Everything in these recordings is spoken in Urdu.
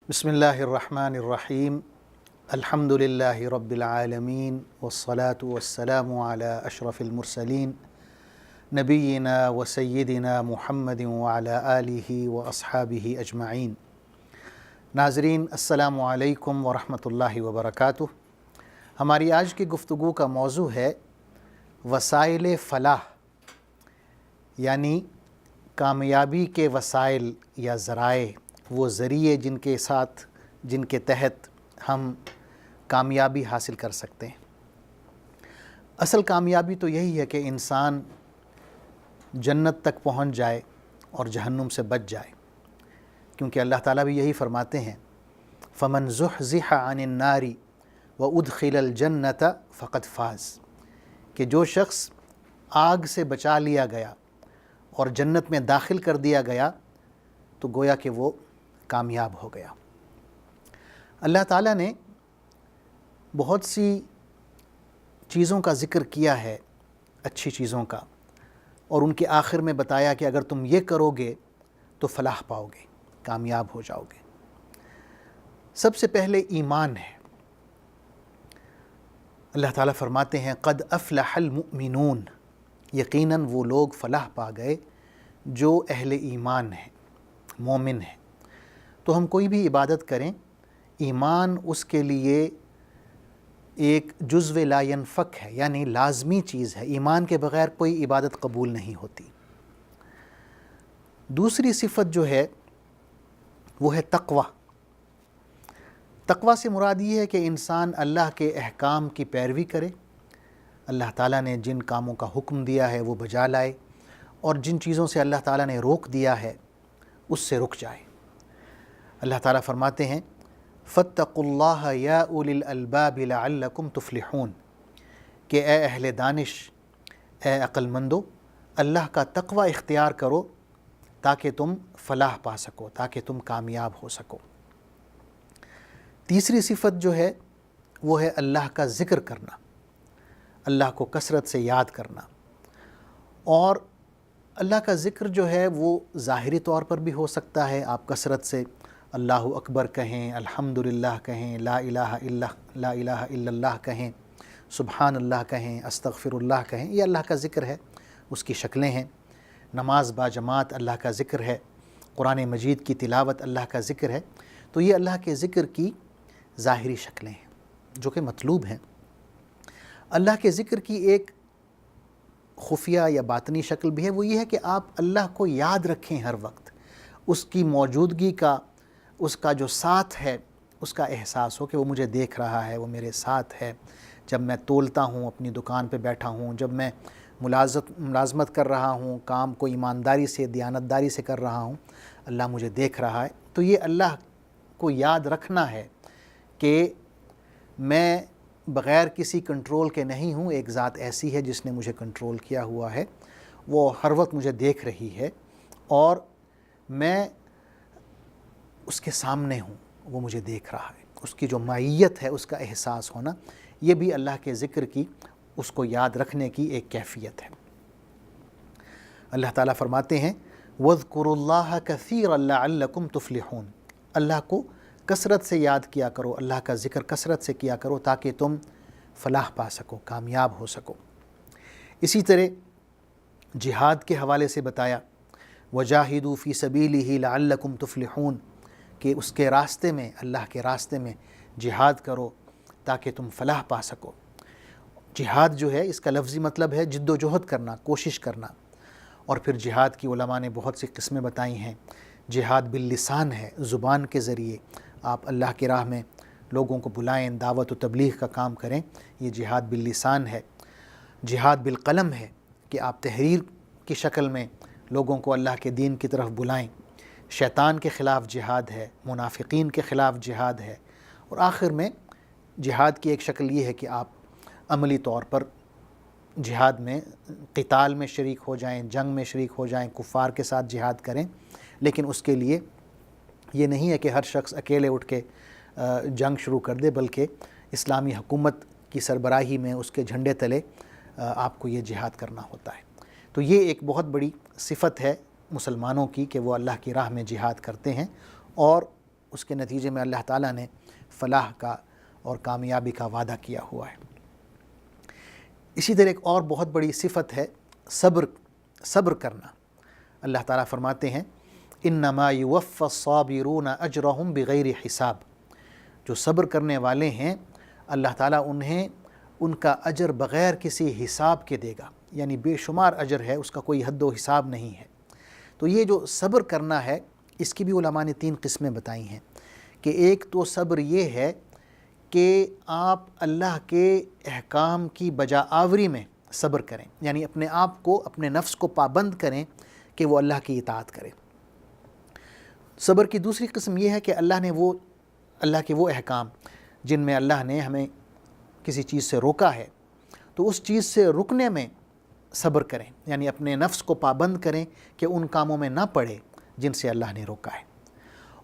بسم اللہ الرحمن الرحیم الحمدللہ رب العالمین والصلاة والسلام علی اشرف المرسلین نبینا و سیدنا محمد وعلی آلہ و اصحابہ اجمعین۔ ناظرین السلام علیکم ورحمۃ اللہ وبرکاتہ۔ ہماری آج کی گفتگو کا موضوع ہے وسائل فلاح، یعنی کامیابی کے وسائل یا ذرائع، وہ ذریعے جن کے تحت ہم کامیابی حاصل کر سکتے ہیں۔ اصل کامیابی تو یہی ہے کہ انسان جنت تک پہنچ جائے اور جہنم سے بچ جائے، کیونکہ اللہ تعالیٰ بھی یہی فرماتے ہیں فَمَنْ زُحْزِحَ عَنِ النَّارِ وَأُدْخِلَ الْجَنَّةَ فَقَدْ فَازَ، کہ جو شخص آگ سے بچا لیا گیا اور جنت میں داخل کر دیا گیا تو گویا کہ وہ کامیاب ہو گیا۔ اللہ تعالیٰ نے بہت سی چیزوں کا ذکر کیا ہے، اچھی چیزوں کا، اور ان کے آخر میں بتایا کہ اگر تم یہ کرو گے تو فلاح پاؤ گے، کامیاب ہو جاؤ گے۔ سب سے پہلے ایمان ہے۔ اللہ تعالیٰ فرماتے ہیں قد افلح المؤمنون، یقیناً وہ لوگ فلاح پا گئے جو اہل ایمان ہیں، مومن ہیں۔ تو ہم کوئی بھی عبادت کریں، ایمان اس کے لیے ایک جزو لا ینفک ہے، یعنی لازمی چیز ہے۔ ایمان کے بغیر کوئی عبادت قبول نہیں ہوتی۔ دوسری صفت جو ہے وہ ہے تقوی۔ تقوی سے مراد یہ ہے کہ انسان اللہ کے احکام کی پیروی کرے، اللہ تعالیٰ نے جن کاموں کا حکم دیا ہے وہ بجا لائے، اور جن چیزوں سے اللہ تعالیٰ نے روک دیا ہے اس سے رک جائے۔ اللہ تعالیٰ فرماتے ہیں فَاتَّقُوا اللَّهَ يَا أُولِي الْأَلْبَابِ لَعَلَّكُمْ تُفْلِحُونَ، کہ اے اہل دانش، اے عقل مندو، اللہ کا تقوی اختیار کرو تاکہ تم فلاح پا سکو، تاکہ تم کامیاب ہو سکو۔ تیسری صفت جو ہے وہ ہے اللہ کا ذکر کرنا، اللہ کو کثرت سے یاد کرنا۔ اور اللہ کا ذکر جو ہے وہ ظاہری طور پر بھی ہو سکتا ہے، آپ کثرت سے اللہ اکبر کہیں، الحمدللہ کہیں، لا الہ الا اللہ کہیں، سبحان اللہ کہیں، استغفر اللہ کہیں، یہ اللہ کا ذکر ہے، اس کی شکلیں ہیں۔ نماز با جماعت اللہ کا ذکر ہے، قرآن مجید کی تلاوت اللہ کا ذکر ہے۔ تو یہ اللہ کے ذکر کی ظاہری شکلیں ہیں جو کہ مطلوب ہیں۔ اللہ کے ذکر کی ایک خفیہ یا باطنی شکل بھی ہے، وہ یہ ہے کہ آپ اللہ کو یاد رکھیں ہر وقت، اس کی موجودگی کا، اس کا جو ساتھ ہے اس کا احساس ہو کہ وہ مجھے دیکھ رہا ہے، وہ میرے ساتھ ہے۔ جب میں تولتا ہوں، اپنی دکان پہ بیٹھا ہوں، جب میں ملازمت کر رہا ہوں، کام کو ایمانداری سے، دیانتداری سے کر رہا ہوں، اللہ مجھے دیکھ رہا ہے۔ تو یہ اللہ کو یاد رکھنا ہے کہ میں بغیر کسی کنٹرول کے نہیں ہوں، ایک ذات ایسی ہے جس نے مجھے کنٹرول کیا ہوا ہے، وہ ہر وقت مجھے دیکھ رہی ہے، اور میں اس کے سامنے ہوں، وہ مجھے دیکھ رہا ہے۔ اس کی جو معیت ہے اس کا احساس ہونا، یہ بھی اللہ کے ذکر کی، اس کو یاد رکھنے کی ایک کیفیت ہے۔ اللہ تعالیٰ فرماتے ہیں وَاذْكُرُوا اللَّهَ كَثِيرًا لَعَلَّكُمْ تُفْلِحُونَ، اللہ کو کثرت سے یاد کیا کرو، اللہ کا ذکر کثرت سے کیا کرو تاکہ تم فلاح پا سکو، کامیاب ہو سکو۔ اسی طرح جہاد کے حوالے سے بتایا وَجَاهِدُوا فِي سَبِيلِهِ لَعَلَّكُمْ تُفْلِحُونَ، کہ اس کے راستے میں، اللہ کے راستے میں جہاد کرو تاکہ تم فلاح پا سکو۔ جہاد جو ہے اس کا لفظی مطلب ہے جد و جہد کرنا، کوشش کرنا۔ اور پھر جہاد کی علماء نے بہت سی قسمیں بتائی ہیں۔ جہاد باللسان ہے، زبان کے ذریعے آپ اللہ کی راہ میں لوگوں کو بلائیں، دعوت و تبلیغ کا کام کریں، یہ جہاد باللسان ہے۔ جہاد بالقلم ہے کہ آپ تحریر کی شکل میں لوگوں کو اللہ کے دین کی طرف بلائیں۔ شیطان کے خلاف جہاد ہے، منافقین کے خلاف جہاد ہے۔ اور آخر میں جہاد کی ایک شکل یہ ہے کہ آپ عملی طور پر جہاد میں، قتال میں شریک ہو جائیں، جنگ میں شریک ہو جائیں، کفار کے ساتھ جہاد کریں۔ لیکن اس کے لیے یہ نہیں ہے کہ ہر شخص اکیلے اٹھ کے جنگ شروع کر دے، بلکہ اسلامی حکومت کی سربراہی میں، اس کے جھنڈے تلے آپ کو یہ جہاد کرنا ہوتا ہے۔ تو یہ ایک بہت بڑی صفت ہے مسلمانوں کی کہ وہ اللہ کی راہ میں جہاد کرتے ہیں، اور اس کے نتیجے میں اللہ تعالیٰ نے فلاح کا اور کامیابی کا وعدہ کیا ہوا ہے۔ اسی طرح ایک اور بہت بڑی صفت ہے صبر کرنا۔ اللہ تعالیٰ فرماتے ہیں انما یوفی الصابرون اجرہم بغیر حساب، جو صبر کرنے والے ہیں اللہ تعالیٰ انہیں ان کا اجر بغیر کسی حساب کے دے گا، یعنی بے شمار اجر ہے، اس کا کوئی حد و حساب نہیں ہے۔ تو یہ جو صبر کرنا ہے اس کی بھی علماء نے 3 قسمیں بتائی ہیں کہ ایک تو صبر یہ ہے کہ آپ اللہ کے احکام کی بجا آوری میں صبر کریں، یعنی اپنے آپ کو، اپنے نفس کو پابند کریں کہ وہ اللہ کی اطاعت کرے۔ صبر کی دوسری قسم یہ ہے کہ اللہ کے وہ احکام جن میں اللہ نے ہمیں کسی چیز سے روکا ہے تو اس چیز سے رکنے میں صبر کریں، یعنی اپنے نفس کو پابند کریں کہ ان کاموں میں نہ پڑے جن سے اللہ نے روکا ہے۔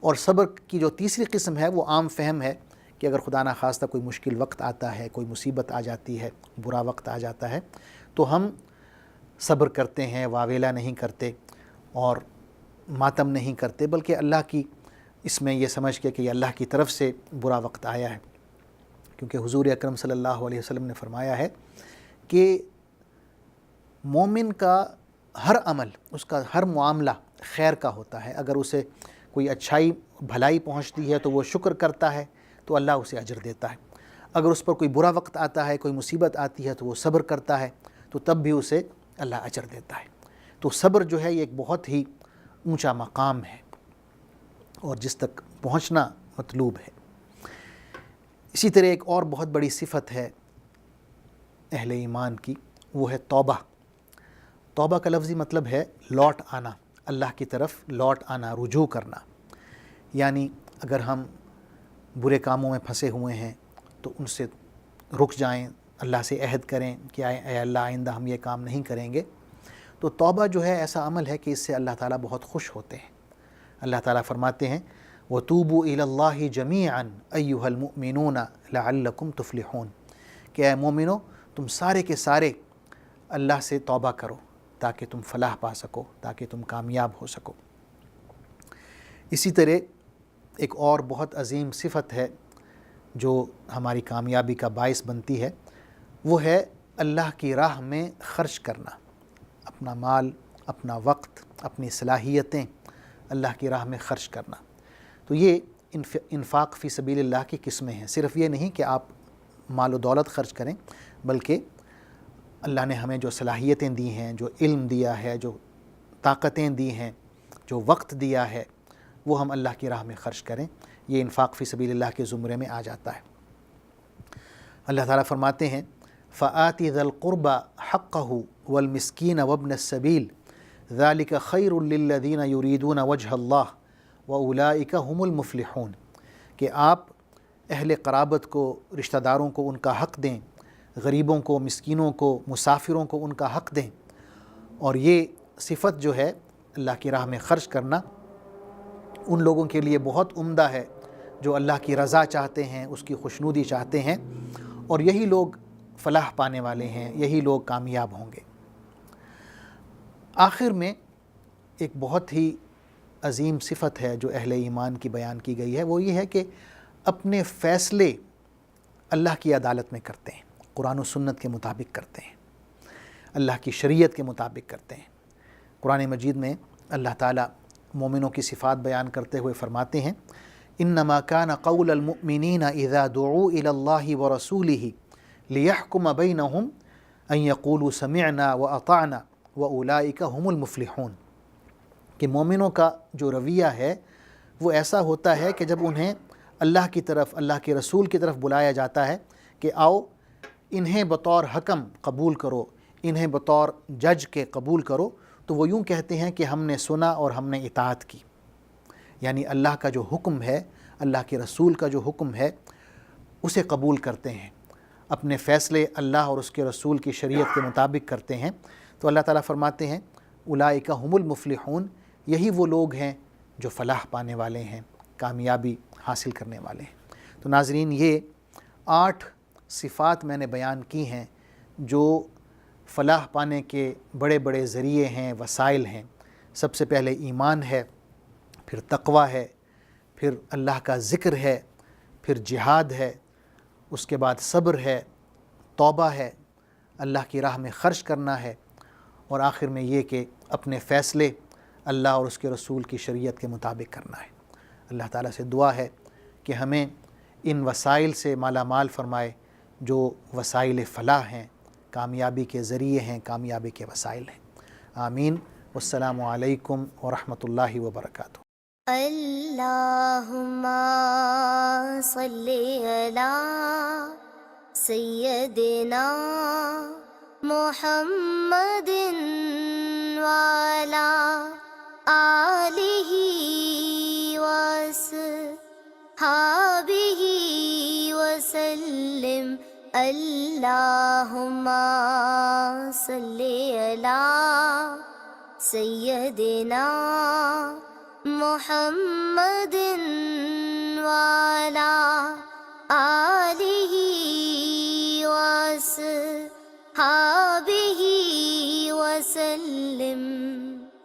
اور صبر کی جو تیسری قسم ہے وہ عام فہم ہے کہ اگر خدا نہ خواستہ کوئی مشکل وقت آتا ہے، کوئی مصیبت آ جاتی ہے، برا وقت آ جاتا ہے تو ہم صبر کرتے ہیں، واویلا نہیں کرتے اور ماتم نہیں کرتے، بلکہ اللہ کی اس میں یہ سمجھ کے کہ یہ اللہ کی طرف سے برا وقت آیا ہے، کیونکہ حضور اکرم صلی اللہ علیہ وسلم نے فرمایا ہے کہ مومن کا ہر عمل، اس کا ہر معاملہ خیر کا ہوتا ہے۔ اگر اسے کوئی اچھائی بھلائی پہنچتی ہے تو وہ شکر کرتا ہے تو اللہ اسے اجر دیتا ہے، اگر اس پر کوئی برا وقت آتا ہے، کوئی مصیبت آتی ہے تو وہ صبر کرتا ہے تو تب بھی اسے اللہ اجر دیتا ہے۔ تو صبر جو ہے یہ ایک بہت ہی اونچا مقام ہے اور جس تک پہنچنا مطلوب ہے۔ اسی طرح ایک اور بہت بڑی صفت ہے اہل ایمان کی، وہ ہے توبہ۔ توبہ کا لفظی مطلب ہے لوٹ آنا، اللہ کی طرف لوٹ آنا، رجوع کرنا۔ یعنی اگر ہم برے کاموں میں پھنسے ہوئے ہیں تو ان سے رک جائیں، اللہ سے عہد کریں کہ اے اللہ آئندہ ہم یہ کام نہیں کریں گے۔ تو توبہ جو ہے ایسا عمل ہے کہ اس سے اللہ تعالیٰ بہت خوش ہوتے ہیں۔ اللہ تعالیٰ فرماتے ہیں وَتُوبُوا إِلَى اللَّهِ جَمِيعًا أَيُّهَا الْمُؤْمِنُونَ لَعَلَّكُمْ تُفْلِحُونَ کہ اے مومنو تم سارے کے سارے اللہ سے توبہ کرو تاکہ تم فلاح پا سکو، تاکہ تم کامیاب ہو سکو۔ اسی طرح ایک اور بہت عظیم صفت ہے جو ہماری کامیابی کا باعث بنتی ہے، وہ ہے اللہ کی راہ میں خرچ کرنا، اپنا مال، اپنا وقت، اپنی صلاحیتیں اللہ کی راہ میں خرچ کرنا۔ تو یہ انفاق فی سبیل اللہ کی قسمیں ہیں۔ صرف یہ نہیں کہ آپ مال و دولت خرچ کریں، بلکہ اللہ نے ہمیں جو صلاحیتیں دی ہیں، جو علم دیا ہے، جو طاقتیں دی ہیں، جو وقت دیا ہے، وہ ہم اللہ کی راہ میں خرچ کریں۔ یہ انفاق فی سبیل اللہ کے زمرے میں آ جاتا ہے۔ اللہ تعالیٰ فرماتے ہیں فَآتِ ذَا الْقُرْبَى حَقَّهُ وَالْمِسْكِينَ وَابْنَ السَّبِيلِ ذَلِكَ خَيْرٌ لِلَّذِينَ يُرِيدُونَ وَجْهَ اللَّهِ وَأُولَئِكَ هُمُ الْمُفْلِحُونَ کہ آپ اہل قرابت کو، رشتہ داروں کو ان کا حق دیں، غریبوں کو، مسکینوں کو، مسافروں کو ان کا حق دیں۔ اور یہ صفت جو ہے اللہ کی راہ میں خرچ کرنا ان لوگوں کے لیے بہت عمدہ ہے جو اللہ کی رضا چاہتے ہیں، اس کی خوشنودی چاہتے ہیں، اور یہی لوگ فلاح پانے والے ہیں، یہی لوگ کامیاب ہوں گے۔ آخر میں ایک بہت ہی عظیم صفت ہے جو اہل ایمان کی بیان کی گئی ہے، وہ یہ ہے کہ اپنے فیصلے اللہ کی عدالت میں کرتے ہیں، قرآن و سنت کے مطابق کرتے ہیں، اللہ کی شریعت کے مطابق کرتے ہیں۔ قرآن مجید میں اللہ تعالیٰ مومنوں کی صفات بیان کرتے ہوئے فرماتے ہیں انما كان قول المؤمنین اذا دعوا الى اللہ ورسولہ لیحکم بینہم ان یقولوا سمعنا واطعنا واولئک هم المفلحون کہ مومنوں کا جو رویہ ہے وہ ایسا ہوتا ہے کہ جب انہیں اللہ کی طرف، اللہ کے رسول کی طرف بلایا جاتا ہے کہ آؤ انہیں بطور حکم قبول کرو، انہیں بطور جج کے قبول کرو، تو وہ یوں کہتے ہیں کہ ہم نے سنا اور ہم نے اطاعت کی۔ یعنی اللہ کا جو حکم ہے، اللہ کے رسول کا جو حکم ہے اسے قبول کرتے ہیں، اپنے فیصلے اللہ اور اس کے رسول کی شریعت کے مطابق کرتے ہیں۔ تو اللہ تعالیٰ فرماتے ہیں اولئک هم المفلحون، یہی وہ لوگ ہیں جو فلاح پانے والے ہیں، کامیابی حاصل کرنے والے ہیں۔ تو ناظرین، یہ 8 صفات میں نے بیان کی ہیں جو فلاح پانے کے بڑے بڑے ذریعے ہیں، وسائل ہیں۔ سب سے پہلے ایمان ہے، پھر تقویٰ ہے، پھر اللہ کا ذکر ہے، پھر جہاد ہے، اس کے بعد صبر ہے، توبہ ہے، اللہ کی راہ میں خرچ کرنا ہے، اور آخر میں یہ کہ اپنے فیصلے اللہ اور اس کے رسول کی شریعت کے مطابق کرنا ہے۔ اللہ تعالیٰ سے دعا ہے کہ ہمیں ان وسائل سے مالا مال فرمائے جو وسائل فلاح ہیں، کامیابی کے ذریعے ہیں، کامیابی کے وسائل ہیں۔ آمین۔ والسلام علیکم ورحمۃ اللہ وبرکاتہ۔ اللہم صلی علی سیدنا محمد وعلی آلہ وصحبہ وسلم۔ اللہم صلی علی سیدنا محمد